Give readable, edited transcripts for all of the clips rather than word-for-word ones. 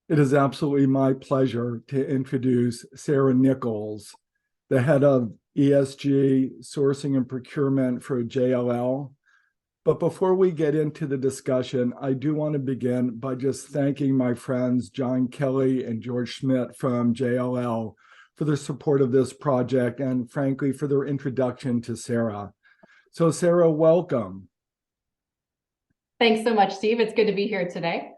It is absolutely my pleasure to introduce Sarah Nicholls, the head of ESG sourcing and procurement for JLL. But before we get into the discussion, I do want to begin by just thanking my friends John Kelly and George Schmidt from JLL for their support of this project and, frankly, for their introduction to Sarah. So, Sarah, welcome. Thanks so much, Steve. It's good to be here today.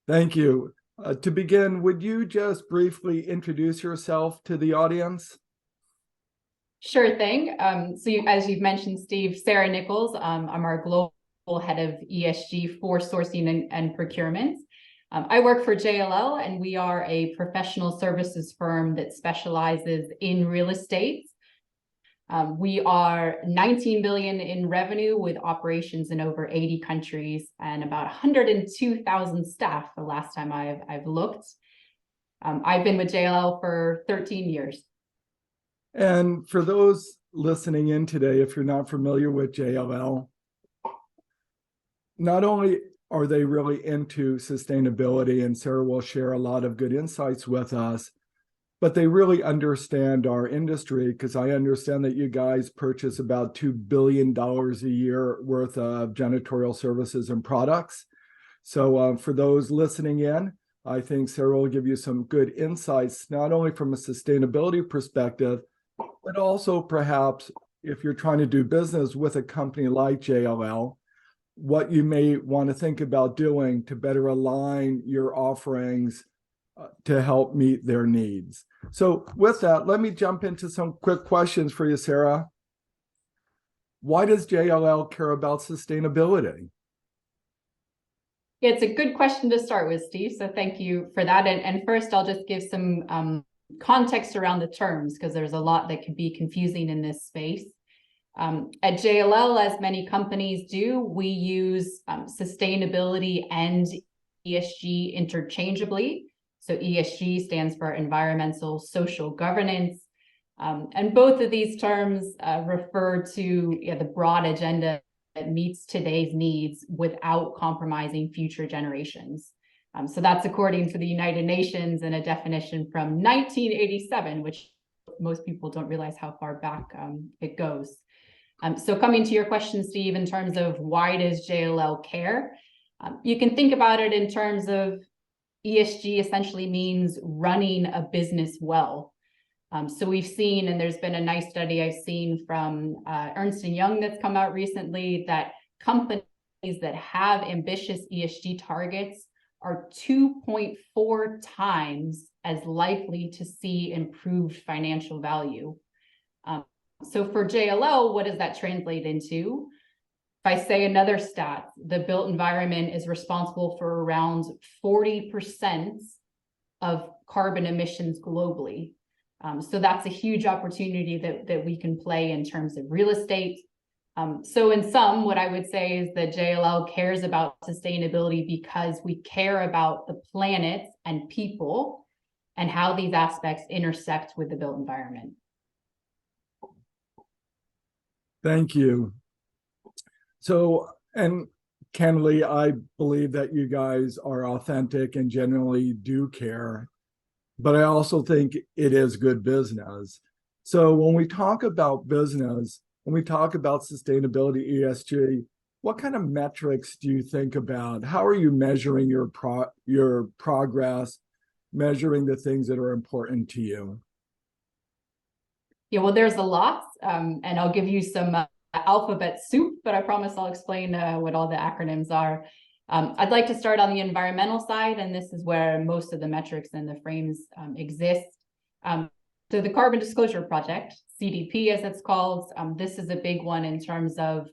Thank you. To begin, would you just briefly introduce yourself to the audience? Sure thing. As you've mentioned, Steve, Sarah Nicholls, I'm our global head of ESG for sourcing and procurement. I work for JLL, and we are a professional services firm that specializes in real estate. We are 19 billion in revenue with operations in over 80 countries and about 102,000 staff the last time I've looked. I've been with JLL for 13 years. And for those listening in today, if you're not familiar with JLL, not only are they really into sustainability, and Sarah will share a lot of good insights with us, but they really understand our industry, because I understand that you guys purchase about $2 billion a year worth of janitorial services and products. So for those listening in, I think Sarah will give you some good insights, not only from a sustainability perspective, but also perhaps if you're trying to do business with a company like JLL, what you may want to think about doing to better align your offerings to help meet their needs. So with that, let me jump into some quick questions for you, Sarah. Why does JLL care about sustainability? It's a good question to start with, Steve. So thank you for that. And first, I'll just give some context around the terms, because there's a lot that can be confusing in this space. At JLL, as many companies do, we use sustainability and ESG interchangeably. So ESG stands for environmental, social governance. And both of these terms refer to the broad agenda that meets today's needs without compromising future generations. So that's according to the United Nations and a definition from 1987, which most people don't realize how far back it goes. So coming to your question, Steve, in terms of why does JLL care? You can think about it in terms of ESG essentially means running a business well. So we've seen, and there's been a nice study I've seen from Ernst & Young that's come out recently, that companies that have ambitious ESG targets are 2.4 times as likely to see improved financial value. So for JLL, what does that translate into? If I say another stat, the built environment is responsible for around 40% of carbon emissions globally. So that's a huge opportunity that we can play in terms of real estate. So in sum, what I would say is that JLL cares about sustainability because we care about the planet and people and how these aspects intersect with the built environment. Thank you. So, and candidly, I believe that you guys are authentic and genuinely do care, but I also think it is good business. So when we talk about business, when we talk about sustainability, ESG, what kind of metrics do you think about? How are you measuring your progress, measuring the things that are important to you? Yeah, well, there's a lot, and I'll give you some alphabet soup, but I promise I'll explain what all the acronyms are. I'd like to start on the environmental side, and this is where most of the metrics and the frames exist. So the Carbon Disclosure Project, CDP as it's called, this is a big one in terms of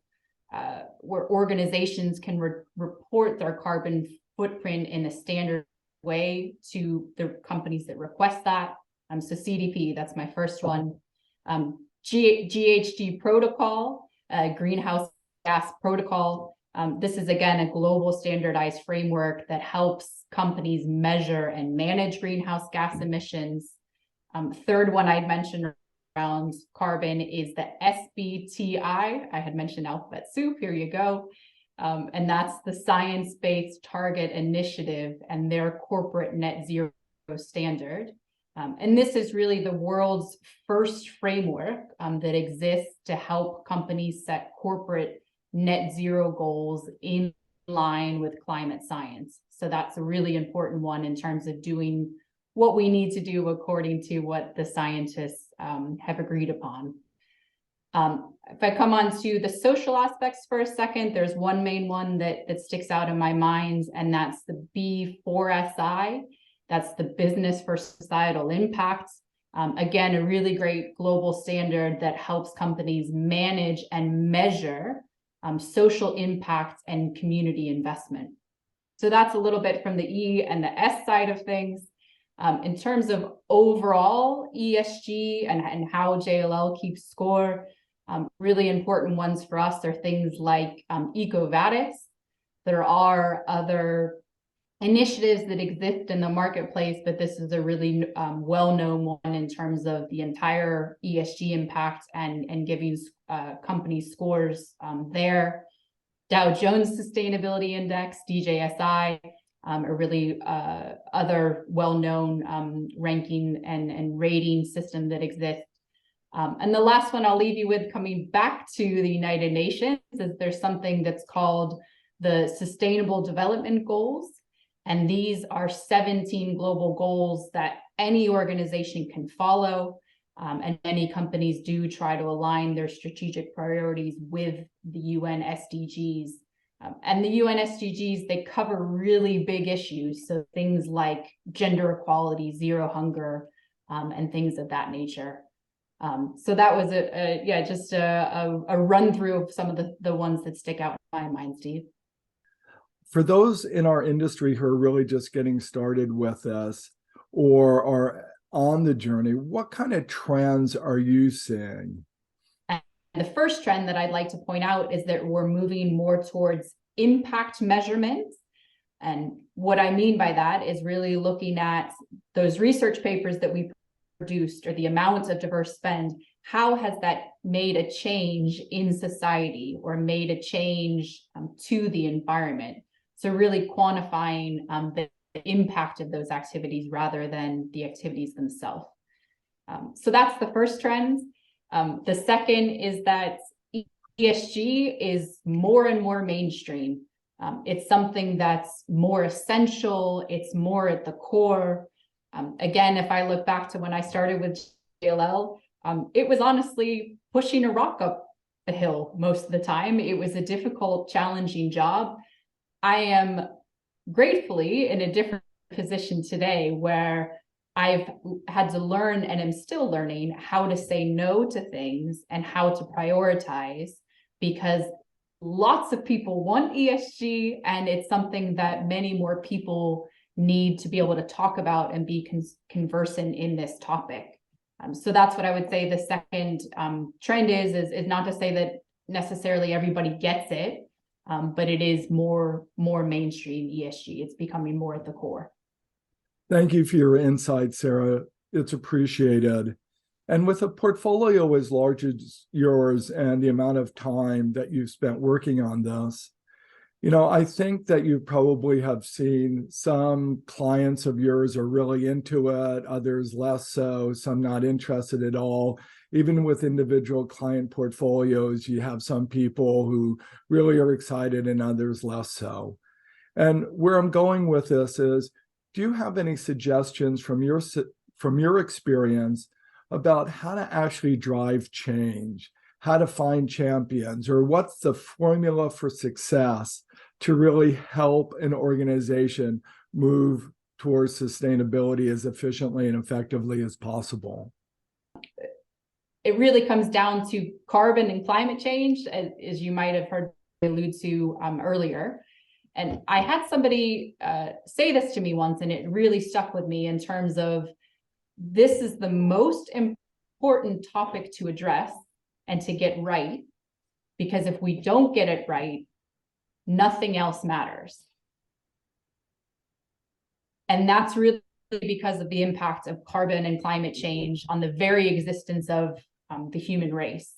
where organizations can report their carbon footprint in a standard way to the companies that request that. So CDP, that's my first one. GHG protocol, greenhouse gas protocol. This is, again, a global standardized framework that helps companies measure and manage greenhouse gas emissions. Third one I'd mentioned around carbon is the SBTI. I had mentioned alphabet soup. Here you go. and that's the Science Based Target Initiative and their corporate net zero standard. And this is really the world's first framework that exists to help companies set corporate net zero goals in line with climate science. So that's a really important one in terms of doing what we need to do according to what the scientists have agreed upon. If I come on to the social aspects for a second, there's one main one that sticks out in my mind, and that's the B4SI. That's the Business for Societal Impact. Again, a really great global standard that helps companies manage and measure social impact and community investment. So that's a little bit from the E and the S side of things. In terms of overall ESG and how JLL keeps score, really important ones for us are things like EcoVadis. There are other initiatives that exist in the marketplace, but this is a really well-known one in terms of the entire ESG impact and giving companies scores there. Dow Jones Sustainability Index, DJSI, a really other well-known ranking and rating system that exists. And the last one I'll leave you with, coming back to the United Nations, is there's something that's called the Sustainable Development Goals. And these are 17 global goals that any organization can follow. And many companies do try to align their strategic priorities with the UN SDGs. And the UN SDGs, they cover really big issues. So things like gender equality, zero hunger, and things of that nature. So that was just a run through of some of the ones that stick out in my mind, Steve. For those in our industry who are really just getting started with this or are on the journey, what kind of trends are you seeing? And the first trend that I'd like to point out is that we're moving more towards impact measurements. And what I mean by that is really looking at those research papers that we produced or the amount of diverse spend. How has that made a change in society or made a change to the environment? So really quantifying the impact of those activities rather than the activities themselves. So that's the first trend. The second is that ESG is more and more mainstream. It's something that's more essential. It's more at the core. Again, if I look back to when I started with JLL, it was honestly pushing a rock up a hill most of the time. It was a difficult, challenging job. I am gratefully in a different position today where I've had to learn and am still learning how to say no to things and how to prioritize, because lots of people want ESG and it's something that many more people need to be able to talk about and be conversant in this topic. So that's what I would say the second trend is not to say that necessarily everybody gets it, but it is more mainstream ESG. It's becoming more at the core. Thank you for your insight, Sarah. It's appreciated. And with a portfolio as large as yours and the amount of time that you've spent working on this, I think that you probably have seen some clients of yours are really into it, others less so, some not interested at all. Even with individual client portfolios, you have some people who really are excited and others less so. And where I'm going with this is, do you have any suggestions from your experience about how to actually drive change, how to find champions, or what's the formula for success to really help an organization move towards sustainability as efficiently and effectively as possible? It really comes down to carbon and climate change, as you might have heard me allude to earlier. And I had somebody say this to me once, and it really stuck with me in terms of this is the most important topic to address and to get right, because if we don't get it right, nothing else matters. And that's really because of the impact of carbon and climate change on the very existence of the human race.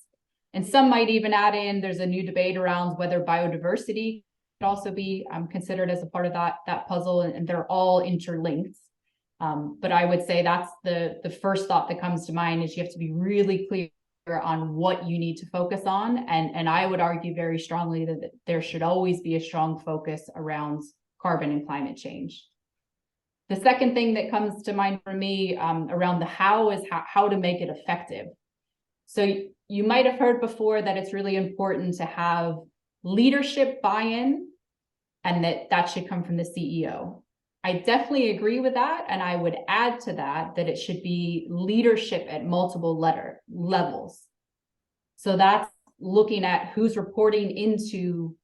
And some might even add in, there's a new debate around whether biodiversity also be considered as a part of that puzzle, and they're all interlinked. But I would say that's the first thought that comes to mind is you have to be really clear on what you need to focus on. And I would argue very strongly that there should always be a strong focus around carbon and climate change. The second thing that comes to mind for me around the how is how to make it effective. So you might have heard before that it's really important to have leadership buy-in, and that should come from the CEO. I definitely agree with that. And I would add to that it should be leadership at multiple levels. So that's looking at who's reporting into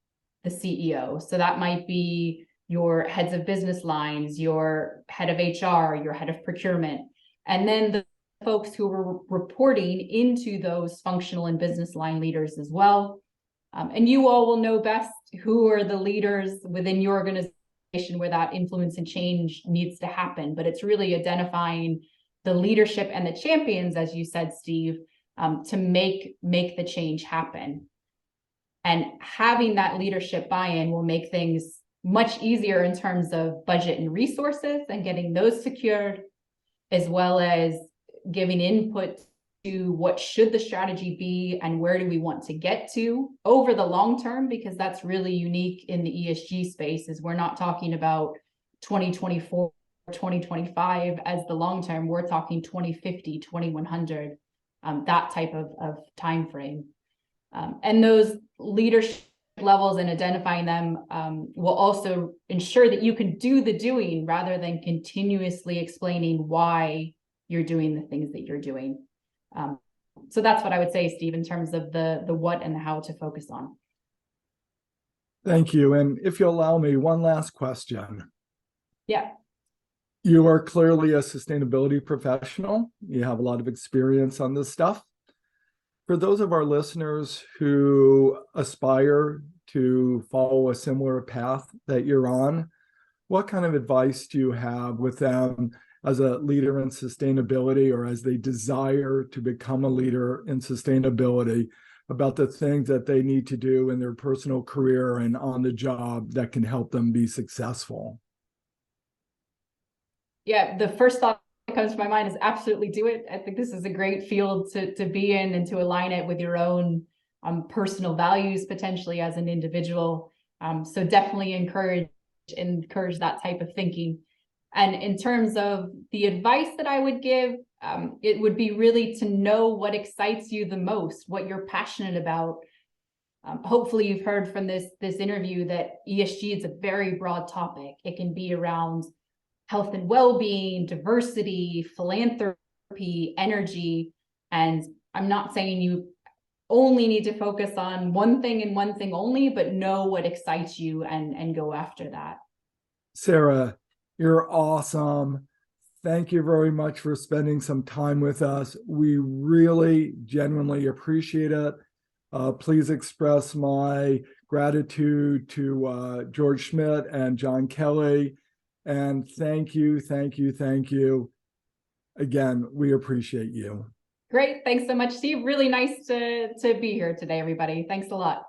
the CEO. So that might be your heads of business lines, your head of HR, your head of procurement, and then the folks who were reporting into those functional and business line leaders as well. And you all will know best who are the leaders within your organization where that influence and change needs to happen. But it's really identifying the leadership and the champions, as you said, Steve, to make the change happen. And having that leadership buy-in will make things much easier in terms of budget and resources and getting those secured, as well as giving input to what should the strategy be and where do we want to get to over the long term, because that's really unique in the ESG space. Is we're not talking about 2024, 2025 as the long term. We're talking 2050, 2100, that type of time frame. And those leadership levels and identifying them will also ensure that you can do the doing rather than continuously explaining why you're doing the things that you're doing. So that's what I would say, Steve, in terms of the what and the how to focus on. Thank you. And if you'll allow me, one last question. Yeah. You are clearly a sustainability professional. You have a lot of experience on this stuff. For those of our listeners who aspire to follow a similar path that you're on, what kind of advice do you have with them as a leader in sustainability, or as they desire to become a leader in sustainability, about the things that they need to do in their personal career and on the job that can help them be successful? Yeah, the first thought that comes to my mind is absolutely do it. I think this is a great field to be in and to align it with your own personal values potentially as an individual. So definitely encourage that type of thinking. And in terms of the advice that I would give, it would be really to know what excites you the most, what you're passionate about. Hopefully you've heard from this interview that ESG is a very broad topic. It can be around health and well-being, diversity, philanthropy, energy. And I'm not saying you only need to focus on one thing and one thing only, but know what excites you and go after that. Sarah, you're awesome. Thank you very much for spending some time with us. We really genuinely appreciate it. Please express my gratitude to George Schmidt and John Kelly. And thank you. Again, we appreciate you. Great. Thanks so much, Steve. Really nice to be here today, everybody. Thanks a lot.